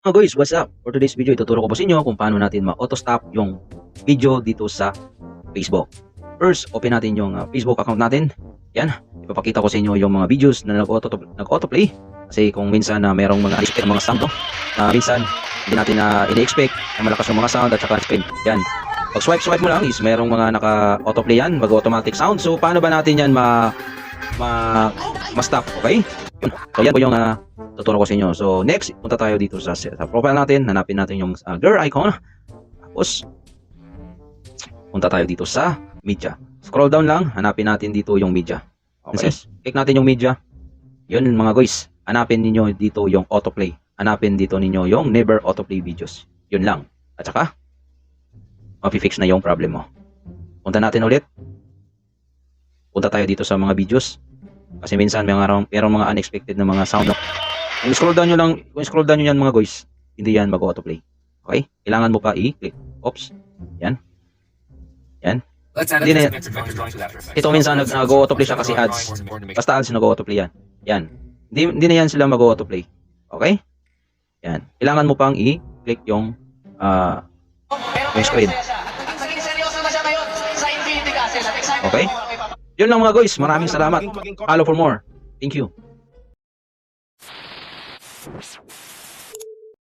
Mga guys, what's up? For today's video, ituturo ko po sa inyo kung paano natin ma-auto stop yung video dito sa Facebook. First, open natin yung Facebook account natin. Yan, ipapakita ko sa inyo yung mga videos na nag-auto-play. Kasi kung minsan na merong mga unexpected mga sound, na minsan hindi natin ini-expect na malakas yung mga sound at saka spin. Yan, pag swipe mo lang is merong mga naka-autoplay yan, mag-automatic sound. So, paano ba natin yan ma-stop? Okay? So, yan po yung tuturo ko sa inyo. So, next, punta tayo dito sa profile natin. Hanapin natin yung girl icon. Tapos, punta tayo dito sa media. Scroll down lang. Hanapin natin dito yung media. Okay. Click natin yung media. Yun mga guys. Hanapin ninyo dito yung autoplay. Hanapin dito ninyo yung never autoplay videos. Yun lang. At saka, mapifix na yung problem mo. Punta natin ulit. Punta tayo dito sa mga videos. Kasi minsan merong mga unexpected na mga sound. Kung scroll down nyo yan mga guys, hindi yan mag-autoplay. Okay? Kailangan mo pa i-click. Oops. Yan. Yan. Hindi na yan. Ito minsan nag-autoplay siya kasi ads. Basta ads nag-autoplay yan. Yan. Hindi na yan sila mag-autoplay. Okay? Yan. Kailangan mo pang i-click yung screen. Okay? Yun lang mga guys. Maraming salamat. Follow for more. Thank you.